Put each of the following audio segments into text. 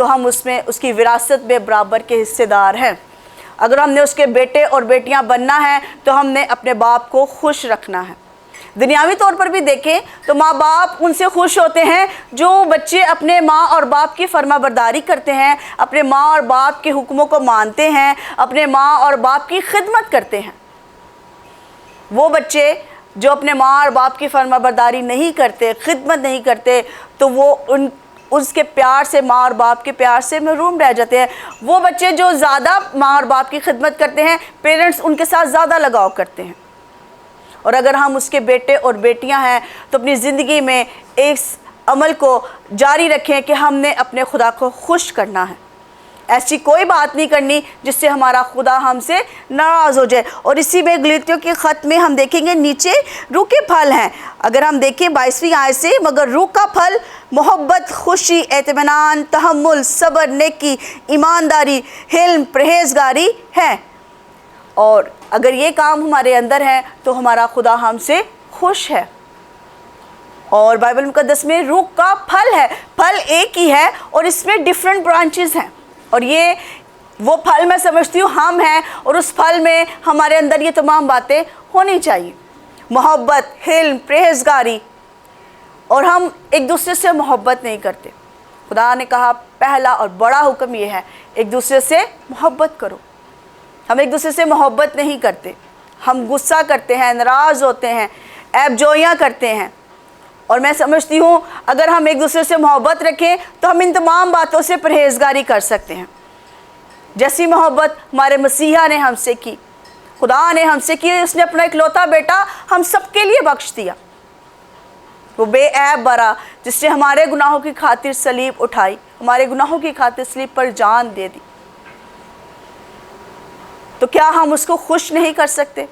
تو ہم اس میں اس کی وراثت میں برابر کے حصے دار ہیں۔ اگر ہم نے اس کے بیٹے اور بیٹیاں بننا ہے تو ہم نے اپنے باپ کو خوش رکھنا ہے۔ دنیاوی طور پر بھی دیکھیں تو ماں باپ ان سے خوش ہوتے ہیں جو بچے اپنے ماں اور باپ کی فرما برداری کرتے ہیں، اپنے ماں اور باپ کے حکموں کو مانتے ہیں، اپنے ماں اور باپ کی خدمت کرتے ہیں۔ وہ بچے جو اپنے ماں اور باپ کی فرما برداری نہیں کرتے، خدمت نہیں کرتے، تو وہ اس کے پیار سے، ماں اور باپ کے پیار سے محروم رہ جاتے ہیں۔ وہ بچے جو زیادہ ماں اور باپ کی خدمت کرتے ہیں، پیرنٹس ان کے ساتھ زیادہ لگاؤ کرتے ہیں۔ اور اگر ہم اس کے بیٹے اور بیٹیاں ہیں تو اپنی زندگی میں اس عمل کو جاری رکھیں کہ ہم نے اپنے خدا کو خوش کرنا ہے۔ ایسی کوئی بات نہیں کرنی جس سے ہمارا خدا ہم سے ناراض ہو جائے۔ اور اسی میں غلاطیوں کے خط میں ہم دیکھیں گے نیچے روح کے پھل ہیں۔ اگر ہم دیکھیں 22ویں آیت سے، مگر روح کا پھل محبت، خوشی، اطمینان، تحمل، صبر، نیکی، ایمانداری، حلم، پرہیزگاری ہے۔ اور اگر یہ کام ہمارے اندر ہے تو ہمارا خدا ہم سے خوش ہے۔ اور بائبل مقدس میں روح کا پھل ہے، پھل ایک ہی ہے اور اس میں ڈیفرنٹ برانچز ہیں، اور یہ وہ پھل میں سمجھتی ہوں ہم ہیں، اور اس پھل میں ہمارے اندر یہ تمام باتیں ہونی چاہیے۔ محبت، حلم، پرہیزگاری، اور ہم ایک دوسرے سے محبت نہیں کرتے۔ خدا نے کہا پہلا اور بڑا حکم یہ ہے، ایک دوسرے سے محبت کرو۔ ہم ایک دوسرے سے محبت نہیں کرتے، ہم غصہ کرتے ہیں، ناراض ہوتے ہیں، عیب جوئیاں کرتے ہیں۔ اور میں سمجھتی ہوں اگر ہم ایک دوسرے سے محبت رکھیں تو ہم ان تمام باتوں سے پرہیزگاری کر سکتے ہیں۔ جیسی محبت ہمارے مسیحا نے ہم سے کی، خدا نے ہم سے کی، اس نے اپنا اکلوتا بیٹا ہم سب کے لیے بخش دیا، وہ بے عیب برا، جس نے ہمارے گناہوں کی خاطر صلیب اٹھائی، ہمارے گناہوں کی خاطر صلیب پر جان دے دی۔ تو کیا ہم اس کو خوش نہیں کر سکتے؟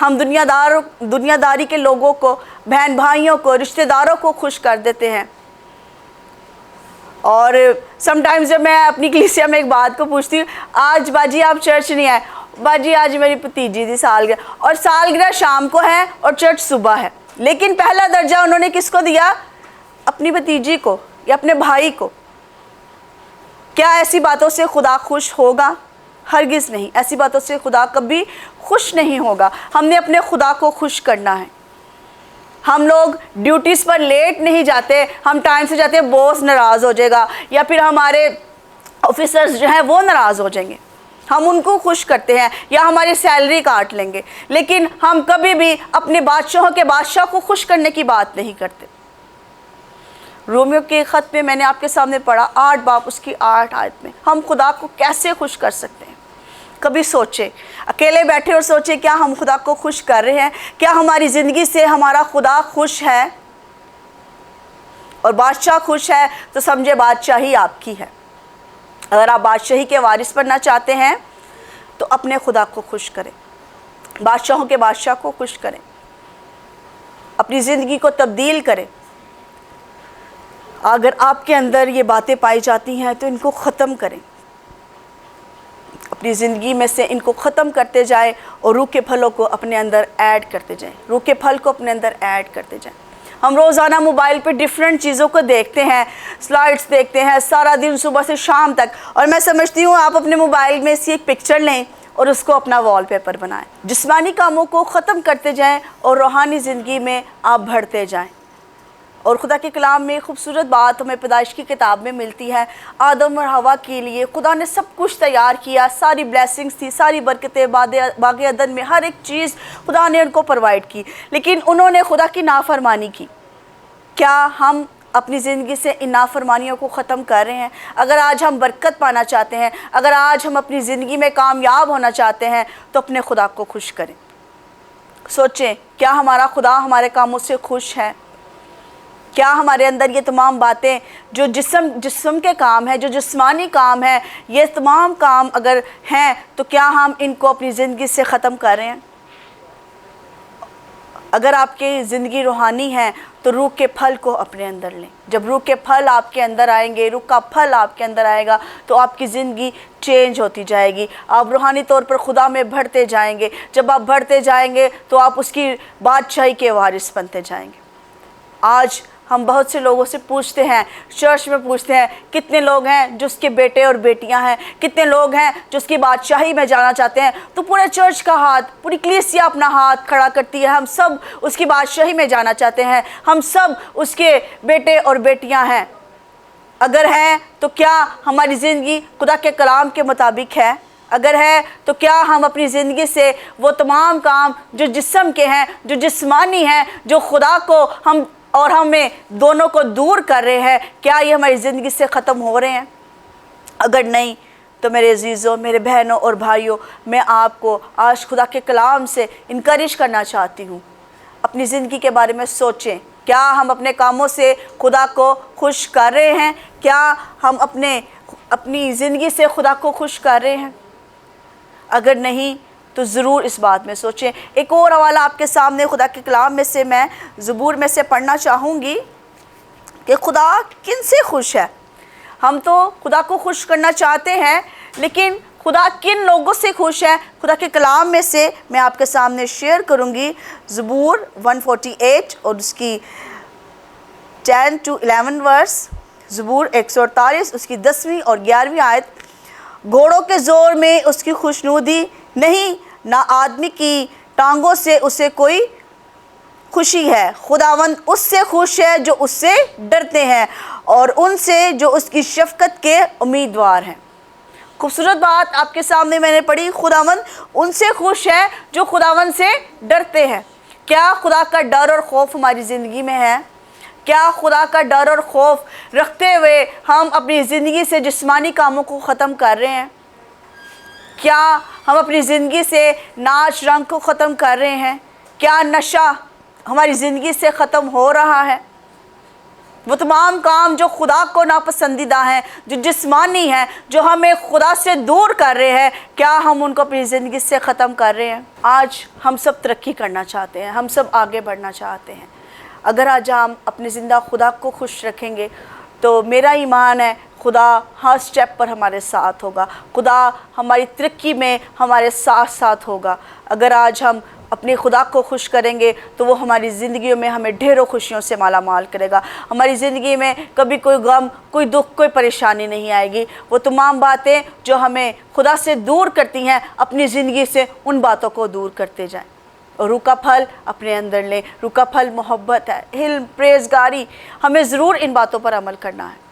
ہم دنیا داری کے لوگوں کو، بہن بھائیوں کو، رشتہ داروں کو خوش کر دیتے ہیں۔ اور سم ٹائمز جب میں اپنی کلیسیا میں ایک بات کو پوچھتی ہوں، آج باجی آپ چرچ نہیں آئے، باجی آج میری بھتیجی دی سالگرہ، اور سالگرہ شام کو ہے اور چرچ صبح ہے، لیکن پہلا درجہ انہوں نے کس کو دیا؟ اپنی بھتیجی کو یا اپنے بھائی کو۔ کیا ایسی باتوں سے خدا خوش ہوگا؟ ہرگز نہیں، ایسی باتوں سے خدا کبھی خوش نہیں ہوگا۔ ہم نے اپنے خدا کو خوش کرنا ہے۔ ہم لوگ ڈیوٹیز پر لیٹ نہیں جاتے، ہم ٹائم سے جاتے ہیں، باس ناراض ہو جائے گا یا پھر ہمارے آفیسرز جو ہیں وہ ناراض ہو جائیں گے، ہم ان کو خوش کرتے ہیں یا ہماری سیلری کاٹ لیں گے، لیکن ہم کبھی بھی اپنے بادشاہوں کے بادشاہ کو خوش کرنے کی بات نہیں کرتے۔ رومیو کے خط میں میں نے آپ کے سامنے پڑھا 8 باب اس کی 8 آیت میں، ہم خدا کو کیسے خوش کر سکتے ہیں؟ کبھی سوچیں، اکیلے بیٹھے اور سوچیں کیا ہم خدا کو خوش کر رہے ہیں؟ کیا ہماری زندگی سے ہمارا خدا خوش ہے؟ اور بادشاہ خوش ہے تو سمجھے بادشاہی آپ کی ہے۔ اگر آپ بادشاہی کے وارث بننا چاہتے ہیں تو اپنے خدا کو خوش کریں، بادشاہوں کے بادشاہ کو خوش کریں، اپنی زندگی کو تبدیل کریں۔ اگر آپ کے اندر یہ باتیں پائی جاتی ہیں تو ان کو ختم کریں، اپنی زندگی میں سے ان کو ختم کرتے جائیں اور روح کے پھلوں کو اپنے اندر ایڈ کرتے جائیں، روح کے پھل کو اپنے اندر ایڈ کرتے جائیں۔ ہم روزانہ موبائل پہ ڈیفرنٹ چیزوں کو دیکھتے ہیں، سلائڈز دیکھتے ہیں سارا دن صبح سے شام تک، اور میں سمجھتی ہوں آپ اپنے موبائل میں سے ایک پکچر لیں اور اس کو اپنا وال پیپر بنائیں، جسمانی کاموں کو ختم کرتے جائیں اور روحانی زندگی میں آپ بڑھتے جائیں۔ اور خدا کے کلام میں خوبصورت بات ہمیں پیدائش کی کتاب میں ملتی ہے، آدم اور حوا کے لیے خدا نے سب کچھ تیار کیا، ساری بلیسنگز تھی، ساری برکتیں، باغ عدن میں ہر ایک چیز خدا نے ان کو پرووائڈ کی، لیکن انہوں نے خدا کی نافرمانی کی۔ کیا ہم اپنی زندگی سے ان نافرمانیوں کو ختم کر رہے ہیں؟ اگر آج ہم برکت پانا چاہتے ہیں، اگر آج ہم اپنی زندگی میں کامیاب ہونا چاہتے ہیں تو اپنے خدا کو خوش کریں۔ سوچیں کیا ہمارا خدا ہمارے کاموں سے خوش ہے؟ کیا ہمارے اندر یہ تمام باتیں جو جسم کے کام ہیں، جو جسمانی کام ہیں، یہ تمام کام اگر ہیں تو کیا ہم ان کو اپنی زندگی سے ختم کر رہے ہیں؟ اگر آپ کی زندگی روحانی ہے تو روح کے پھل کو اپنے اندر لیں۔ جب روح کے پھل آپ کے اندر آئیں گے، روح کا پھل آپ کے اندر آئے گا تو آپ کی زندگی چینج ہوتی جائے گی، آپ روحانی طور پر خدا میں بڑھتے جائیں گے۔ جب آپ بڑھتے جائیں گے تو آپ اس کی بادشاہی کے وارث بنتے جائیں گے۔ آج ہم بہت سے لوگوں سے پوچھتے ہیں، چرچ میں پوچھتے ہیں کتنے لوگ ہیں جو اس کے بیٹے اور بیٹیاں ہیں، کتنے لوگ ہیں جو اس کی بادشاہی میں جانا چاہتے ہیں، تو پورے چرچ کا ہاتھ، پوری کلیسیا اپنا ہاتھ کھڑا کرتی ہے، ہم سب اس کی بادشاہی میں جانا چاہتے ہیں، ہم سب اس کے بیٹے اور بیٹیاں ہیں۔ اگر ہیں تو کیا ہماری زندگی خدا کے کلام کے مطابق ہے؟ اگر ہے تو کیا ہم اپنی زندگی سے وہ تمام کام جو جسم کے ہیں، جو جسمانی ہیں، جو خدا کو ہم اور ہمیں دونوں کو دور کر رہے ہیں، کیا یہ ہماری زندگی سے ختم ہو رہے ہیں؟ اگر نہیں تو میرے عزیزوں، میرے بہنوں اور بھائیوں، میں آپ کو آج خدا کے کلام سے انکریج کرنا چاہتی ہوں، اپنی زندگی کے بارے میں سوچیں۔ کیا ہم اپنے کاموں سے خدا کو خوش کر رہے ہیں؟ کیا ہم اپنی زندگی سے خدا کو خوش کر رہے ہیں؟ اگر نہیں تو ضرور اس بات میں سوچیں۔ ایک اور حوالہ آپ کے سامنے خدا کے کلام میں سے میں زبور میں سے پڑھنا چاہوں گی کہ خدا کن سے خوش ہے۔ ہم تو خدا کو خوش کرنا چاہتے ہیں، لیکن خدا کن لوگوں سے خوش ہے؟ خدا کے کلام میں سے میں آپ کے سامنے شیئر کروں گی زبور 148 اور اس کی 10 to 11 ورس، زبور 148 اس کی 10ویں اور 11ویں آیت۔ گھوڑوں کے زور میں اس کی خوشنودی نہیں، نہ آدمی کی ٹانگوں سے اسے کوئی خوشی ہے۔ خداوند اس سے خوش ہے جو اس سے ڈرتے ہیں اور ان سے جو اس کی شفقت کے امیدوار ہیں۔ خوبصورت بات آپ کے سامنے میں نے پڑھی، خداوند ان سے خوش ہے جو خداوند سے ڈرتے ہیں۔ کیا خدا کا ڈر اور خوف ہماری زندگی میں ہے؟ کیا خدا کا ڈر اور خوف رکھتے ہوئے ہم اپنی زندگی سے جسمانی کاموں کو ختم کر رہے ہیں؟ کیا ہم اپنی زندگی سے ناچ رنگ کو ختم کر رہے ہیں؟ کیا نشہ ہماری زندگی سے ختم ہو رہا ہے؟ وہ تمام کام جو خدا کو ناپسندیدہ ہیں، جو جسمانی ہیں، جو ہمیں خدا سے دور کر رہے ہیں، کیا ہم ان کو اپنی زندگی سے ختم کر رہے ہیں؟ آج ہم سب ترقی کرنا چاہتے ہیں، ہم سب آگے بڑھنا چاہتے ہیں۔ اگر آج ہم اپنی زندہ خدا کو خوش رکھیں گے تو میرا ایمان ہے خدا ہر سٹیپ پر ہمارے ساتھ ہوگا، خدا ہماری ترقی میں ہمارے ساتھ ساتھ ہوگا۔ اگر آج ہم اپنے خدا کو خوش کریں گے تو وہ ہماری زندگیوں میں ہمیں ڈھیروں خوشیوں سے مالا مال کرے گا۔ ہماری زندگی میں کبھی کوئی غم، کوئی دکھ، کوئی پریشانی نہیں آئے گی۔ وہ تمام باتیں جو ہمیں خدا سے دور کرتی ہیں، اپنی زندگی سے ان باتوں کو دور کرتے جائیں اور روح کا پھل اپنے اندر لیں۔ روح کا پھل محبت ہے، علم، پرہیزگاری، ہمیں ضرور ان باتوں پر عمل کرنا ہے،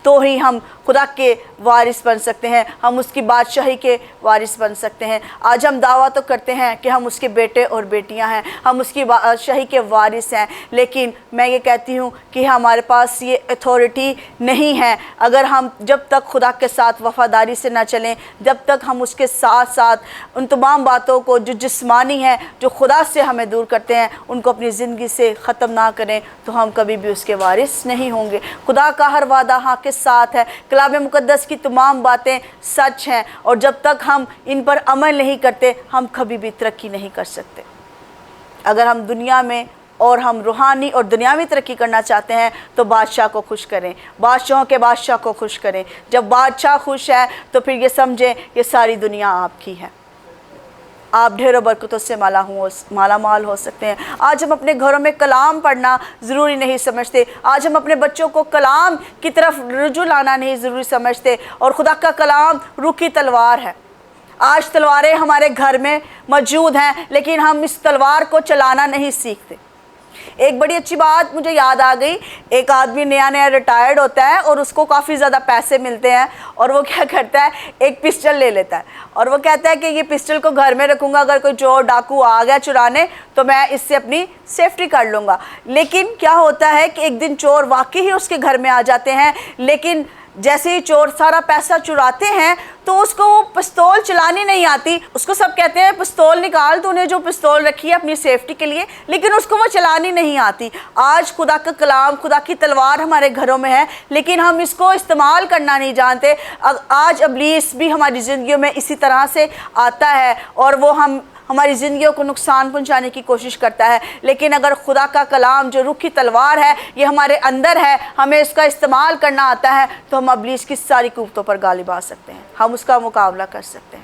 تو ہی ہم خدا کے وارث بن سکتے ہیں، ہم اس کی بادشاہی کے وارث بن سکتے ہیں۔ آج ہم دعویٰ تو کرتے ہیں کہ ہم اس کے بیٹے اور بیٹیاں ہیں، ہم اس کی بادشاہی کے وارث ہیں، لیکن میں یہ کہتی ہوں کہ ہمارے پاس یہ اتھارٹی نہیں ہے اگر ہم جب تک خدا کے ساتھ وفاداری سے نہ چلیں، جب تک ہم اس کے ساتھ ساتھ ان تمام باتوں کو جو جسمانی ہیں، جو خدا سے ہمیں دور کرتے ہیں، ان کو اپنی زندگی سے ختم نہ کریں تو ہم کبھی بھی اس کے وارث نہیں ہوں گے۔ خدا کا ہر وعدہ ہاں کے ساتھ ہے، کلام مقدس کی تمام باتیں سچ ہیں، اور جب تک ہم ان پر عمل نہیں کرتے ہم کبھی بھی ترقی نہیں کر سکتے۔ اگر ہم دنیا میں اور ہم روحانی اور دنیاوی ترقی کرنا چاہتے ہیں تو بادشاہ کو خوش کریں، بادشاہوں کے بادشاہ کو خوش کریں۔ جب بادشاہ خوش ہے تو پھر یہ سمجھیں یہ ساری دنیا آپ کی ہے، آپ ڈھیروں برکتوں سے مالا مال ہو سکتے ہیں۔ آج ہم اپنے گھروں میں کلام پڑھنا ضروری نہیں سمجھتے، آج ہم اپنے بچوں کو کلام کی طرف رجوع لانا نہیں ضروری سمجھتے، اور خدا کا کلام روح کی تلوار ہے۔ آج تلواریں ہمارے گھر میں موجود ہیں، لیکن ہم اس تلوار کو چلانا نہیں سیکھتے۔ ایک بڑی اچھی بات مجھے یاد آ گئی، ایک آدمی نیا ریٹائرڈ ہوتا ہے اور اس کو کافی زیادہ پیسے ملتے ہیں، اور وہ کیا کرتا ہے، ایک پسٹل لے لیتا ہے، اور وہ کہتا ہے کہ یہ پسٹل کو گھر میں رکھوں گا، اگر کوئی چور ڈاکو آ گیا چرانے تو میں اس سے اپنی سیفٹی کر لوں گا۔ لیکن کیا ہوتا ہے کہ ایک دن چور واقعی ہی اس کے گھر میں آ جاتے ہیں، لیکن جیسے ہی چور سارا پیسہ چراتے ہیں تو اس کو وہ پستول چلانی نہیں آتی۔ اس کو سب کہتے ہیں پستول نکال، تو انہیں جو پستول رکھی ہے اپنی سیفٹی کے لیے، لیکن اس کو وہ چلانی نہیں آتی۔ آج خدا کا کلام، خدا کی تلوار ہمارے گھروں میں ہے، لیکن ہم اس کو استعمال کرنا نہیں جانتے۔ آج ابلیس بھی ہماری زندگیوں میں اسی طرح سے آتا ہے اور وہ ہماری زندگیوں کو نقصان پہنچانے کی کوشش کرتا ہے، لیکن اگر خدا کا کلام جو روح کی تلوار ہے یہ ہمارے اندر ہے، ہمیں اس کا استعمال کرنا آتا ہے، تو ہم ابلیس کی ساری قوتوں پر غالب آ سکتے ہیں، ہم اس کا مقابلہ کر سکتے ہیں۔